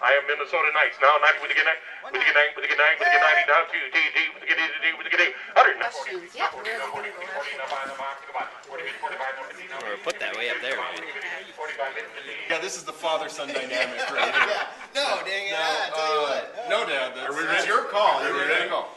I am Minnesota Nice. Now 90 with the good night, with the good night, with the good night, with the good 90 down to D, with the good D, with the good D. 100. Yeah, we're really gonna go Or put that way up there, man. Yeah, this is the father-son dynamic right here. No, dang it. I tell you what. No, Dad, Are we that's ready? your call. You're ready? ready to go.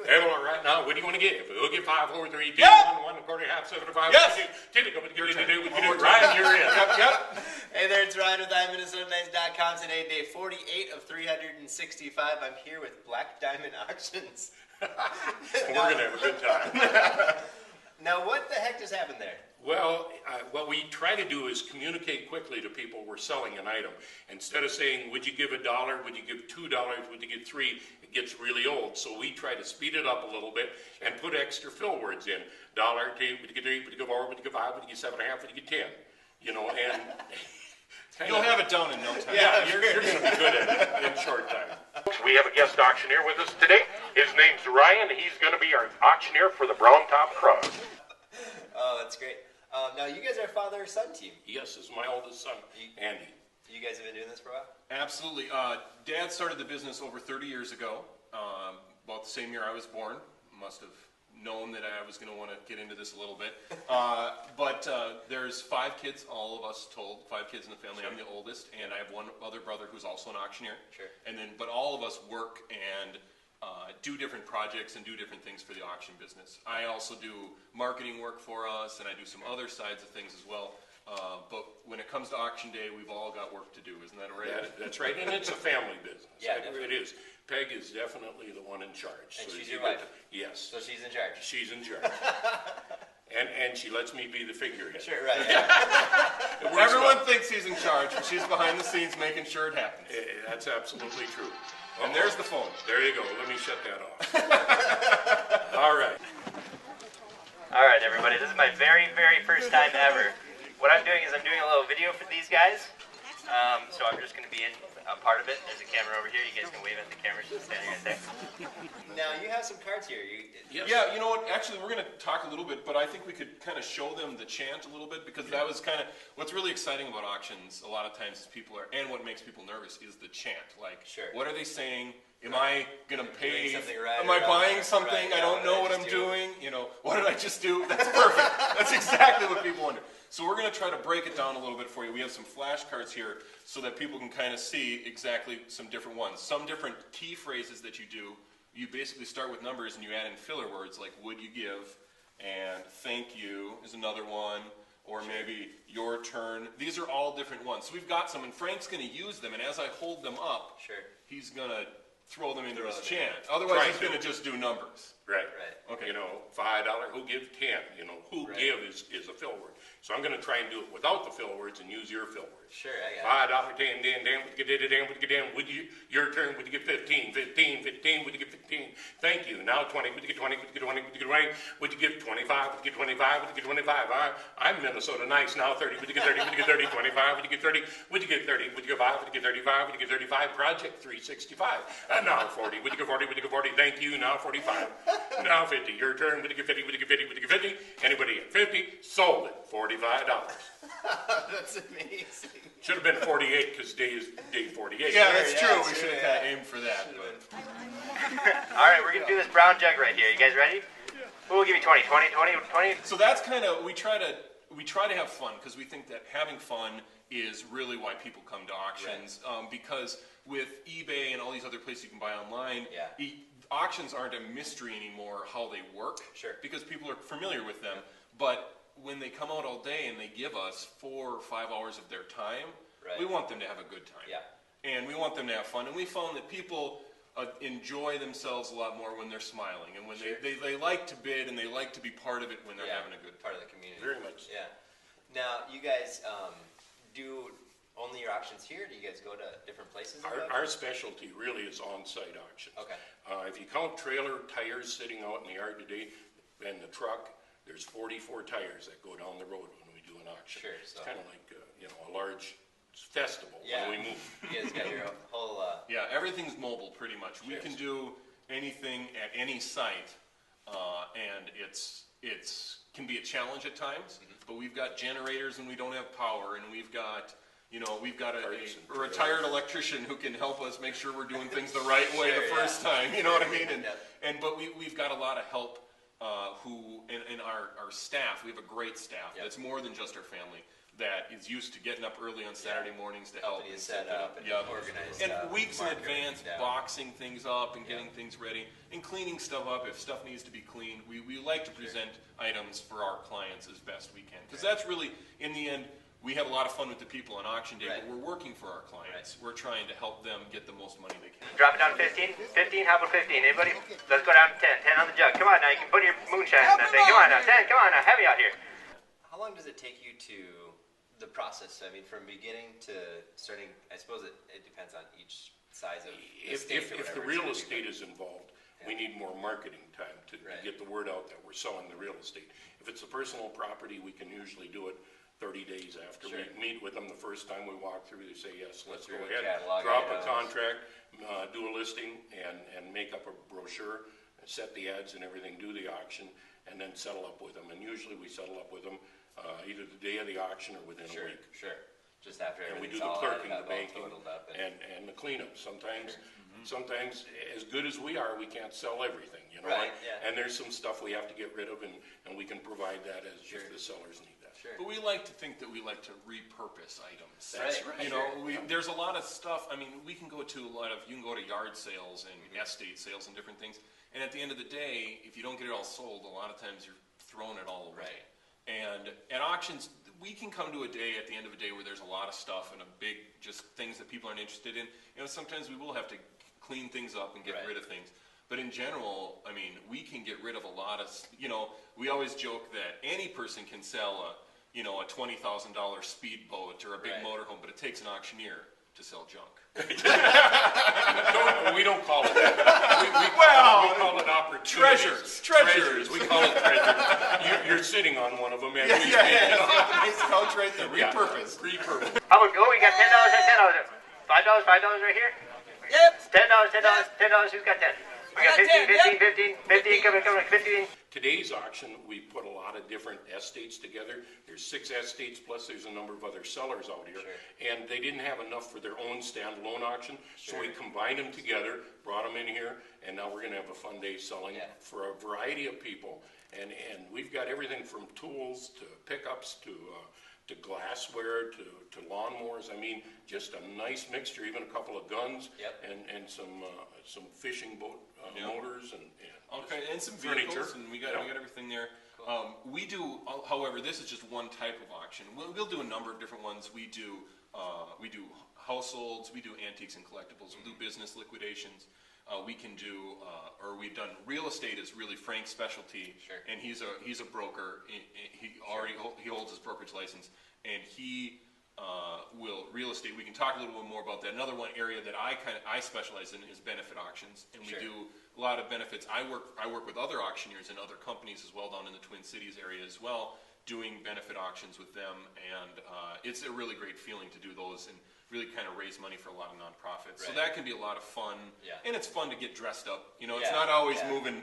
Everyone, right now, what do you want to give? We'll give 5, 4, 3, 2, Yep. 1, 1, quarter, half, 75. Yes. Ryan, you're in. Yep. Hey there, it's Ryan with iMinnesotaNice.com. Today, day 48 of 365. I'm here with Black Diamond Auctions. We're going to have a good time. Now, what the heck just happened there? Well, what we try to do is communicate quickly to people we're selling an item. Instead of saying, would you give $1, would you give $2, would you give $3, it gets really old. So we try to speed it up a little bit and put extra fill words in. $, would you give $3, would you give $4, would you give $5, would you give $7.5, would you give $10? You know, and... You'll have it done in no time. Yeah, you're going to be good at it in short time. We have a guest auctioneer with us today. His name's Ryan. He's going to be our auctioneer for the Brown Top Cross. Oh, that's great. Now, you guys are father-son team. Yes, this is my oldest son, Andy. You guys have been doing this for a while? Absolutely. Dad started the business over 30 years ago, about the same year I was born. Must have known that I was going to want to get into this a little bit. But there's 5 kids, all of us told, 5 kids in the family. Sure. I'm the oldest, and I have one other brother who's also an auctioneer. Sure. And then, but all of us work and do different projects and do different things for the auction business. I also do marketing work for us, and I do some other sides of things as well. But when it comes to auction day, we've all got work to do, isn't that right? That's right, and it's a family business. Yeah, it is. Peg is definitely the one in charge. And So she's you your get wife? to- Yes. So she's in charge? She's in charge. And she lets me be the figurehead. Sure, right. It works Everyone well. thinks he's in charge, but she's behind the scenes making sure it happens. That's absolutely true. And there's the phone. There you go. Let me shut that off. All right. All right, everybody, this is my very, very first time ever. What I'm doing is I'm doing a little video for these guys. So I'm just going to be in a part of it. There's a camera over here. You guys can wave at the camera. She's standing right there. Now, you have some cards here. Yes. Yeah, you know what? Actually, we're going to talk a little bit, but I think we could kind of show them the chant a little bit, because that was kind of what's really exciting about auctions. A lot of times, is people are, and what makes people nervous is the chant. Like, Sure. what are they saying? Am I going to pay? Doing something right Am or I wrong? buying something? Right, I yeah, don't know what what did I I'm just do? doing. You know, what did I just do? That's perfect. That's exactly what people wonder. So we're going to try to break it down a little bit for you. We have some flashcards here so that people can kind of see exactly some different ones. Some different key phrases that you do. You basically start with numbers and you add in filler words like would you give, and thank you is another one, or maybe your turn. These are all different ones. So we've got some, and Frank's going to use them, and as I hold them up, Sure. he's going to throw them into his them chant. Otherwise, Right. he's going to just do numbers. Right. Right. Okay. You know, $5, who give 10? You know, who Right. give is a fill word. So I'm going to try and do it without the fill words and use your fill words. Sure, I got it. $5, damn, would you get it, damn, would you get damn, would you, your turn, would you get 15, 15, 15, would you get 15, thank you, now 20, would you get 20, would you get 20, would you get 20, would you give 25, would you get 25, would you get 25, I'm Minnesota Nice, now 30, would you get 30, would you get 30, 25, would you get 30, would you get 30, would you get 5, would you get 35, would you get 35, project 365, and now 40, would you get 40, would you get 40, thank you, now 45, now 50, your turn, would you get 50, would you get 50, would you get 50, anybody at 50, sold it, $45. That's amazing. Should have been 48 because day is day 48. Yeah, that's yeah, true. that's We true, should have yeah. kind of aimed for that. But. All right, we're going to do this brown jug right here. You guys ready? We'll give you 20, 20, 20, 20. So that's kind of we try to have fun, because we think that having fun is really why people come to auctions. Because with eBay and all these other places you can buy online, Yeah. Auctions aren't a mystery anymore how they work. Sure. Because people are familiar with them. But when they come out all day and they give us 4 or 5 hours of their time, Right. we want them to have a good time. Yeah. And we want them to have fun. And we found that people enjoy themselves a lot more when they're smiling, and when Sure. they like to bid and they like to be part of it when they're Yeah, having a good part of the community. Very much. Yeah. Now, you guys do only your auctions here? Do you guys go to different places? Our specialty really is on-site auctions. Okay. If you count trailer tires sitting out in the yard today and the truck, there's 44 tires that go down the road when we do an auction. Sure, It's so- kind of like a large festival Yeah. when we move. You guys got your whole... Yeah, everything's mobile pretty much. We Yes. can do anything at any site, and it's can be a challenge at times. But we've got generators and we don't have power, and we've got You know, we've got a Parts and retired electrician who can help us make sure we're doing things the right way the first time. You know what I mean? But we've got a lot of help who in our staff. We have a great staff. That's more than just our family. That is used to getting up early on Saturday mornings to help Helping you and set up and organize and stuff, weeks in mark advance, everything down. boxing things up and getting things ready and cleaning stuff up if stuff needs to be cleaned. We like to present items for our clients as best we can because that's really, in the end, we have a lot of fun with the people on auction day, but we're working for our clients. We're trying to help them get the most money they can. Drop it down to 15. 15, how about 15? Anybody? Let's go down to 10. 10 on the jug. Come on now, you can put your moonshine in that thing. Come on now, 10. Come on now, heavy out here. How long does it take you to the process? I mean, from beginning to starting, I suppose it depends on each size of the If estate or the whatever real it's gonna be, estate is involved, we need more marketing time to get the word out that we're selling the real estate. If it's a personal property, we can usually do it 30 days after we meet with them the first time we walk through. They say, yes, let's go through ahead, catalog drop a items. contract, do a listing, and make up a brochure, and set the ads and everything, do the auction, and then settle up with them. And usually we settle up with them either the day of the auction or within a week. Sure. Just after And we everything's do the all clerking, added the up, all banking, totaled up, and the cleanup. Sometimes, as good as we are, we can't sell everything, you know? Right, yeah. And there's some stuff we have to get rid of, and we can provide that as if the sellers need that. Sure. But we like to think that we like to repurpose items. That's right. You know, there's a lot of stuff. I mean, we can go to you can go to yard sales and estate sales and different things. And at the end of the day, if you don't get it all sold, a lot of times you're throwing it all away. And at auctions, we can come to a day at the end of a day where there's a lot of stuff and a big, just things that people aren't interested in. You know, sometimes we will have to clean things up and get rid of things. But in general, I mean, we can get rid of a lot of, you know, we always joke that any person can sell a $20,000 speedboat or a big motorhome, but it takes an auctioneer to sell junk. No, we don't call it that. We call it opportunities. Treasures. We call it treasures. You're sitting on one of them. It's got the nice couch right there. Repurposed. Repurposed. How about, we got $10 and $10. $5 right here? Yep. $10. Who's got 10? We got 15, coming, 15. Today's auction, we put a lot of different estates together. There's 6 estates, plus there's a number of other sellers out here. And they didn't have enough for their own standalone auction, so we combined them together, brought them in here, and now we're gonna have a fun day selling for a variety of people. And we've got everything from tools to pickups to glassware to lawnmowers. I mean, just a nice mixture, even a couple of guns and some fishing boat motors and some furniture. vehicles, and we got everything there. We do, however, this is just one type of auction. We'll do a number of different ones. We do households, we do antiques and collectibles, we'll do business liquidations. We can do, or we've done real estate is really Frank's specialty, and he's a broker. He holds his brokerage license, and he will real estate. We can talk a little bit more about that. Another one area that I specialize in is benefit auctions, and we do a lot of benefits. I work with other auctioneers and other companies as well down in the Twin Cities area as well, doing benefit auctions with them, and it's a really great feeling to do those and really kind of raise money for a lot of nonprofits. So that can be a lot of fun, and it's fun to get dressed up. You know, it's not always moving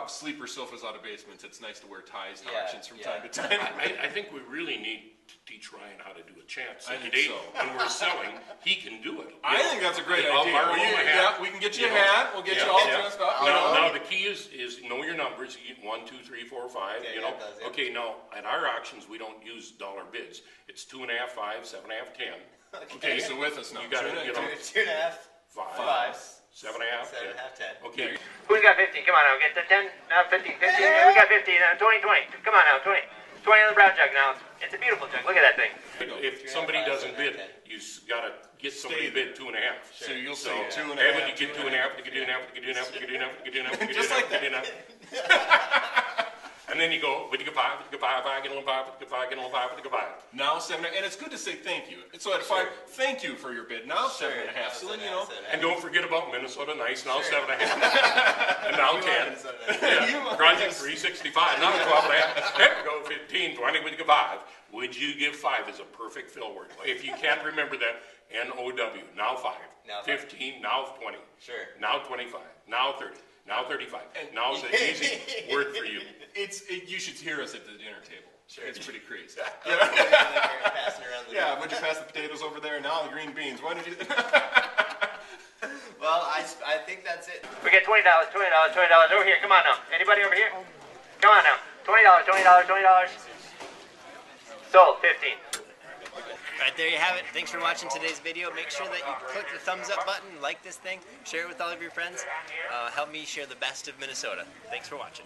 sleeper sofas out of basements. It's nice to wear ties to auctions from time to time. I think we really need to teach Ryan how to do a chant. So I think today, so. when we're selling, he can do it. I think that's a great I'll idea. borrow him a hat. We can get you a hat. We'll get you all dressed up. Now the key is know your numbers. You get 1, 2, 3, 4, 5. You know. Okay. Now at our auctions, we don't use dollar bids. It's 2.5, 5, 7.5, 10. Okay, so with us now. You got to get on 2.5, 5, 7.5, 10. 10. Okay. Who's got 15? Come on now, get the 10. Now 15. We got 15. 20. Come on now, 20. 20 on the brown jug now. It's a beautiful jug. Look at that thing. If somebody doesn't bid, you got to get somebody to bid 2.5. So you'll say 2.5. Hey, when you get 2.5, you get 2.5, you get 2.5, Just like that. And then you go, would you get 5, would you get 5, get a little 5, would you get 5, get a little 5, would you get 5. Now 7, and it's good to say thank you. So at 5, thank you for your bid. Now 7.5. So then you know. And don't forget about Minnesota Nice. Now 7.5. And now 10. Project 365. Now 12.5. There we go. 15, 20. Would you give 5? Would you give 5 is a perfect fill word. If you can't remember that, N-O-W. Now 5. Now 5. 15. Now 20. Sure. Now 25. Now 30. Now 35. Now it's an easy word for you. You should hear us at the dinner table. It's pretty crazy. Passing around the Yeah, would you pass the potatoes over there? Now the green beans. Why did you? Well, I think that's it. We get $20, $20, $20 over here. Come on now. Anybody over here? Come on now. $20, $20, $20. Sold. 15. All right, there you have it. Thanks for watching today's video. Make sure that you click the thumbs up button, like this thing, share it with all of your friends. Help me share the best of Minnesota. Thanks for watching.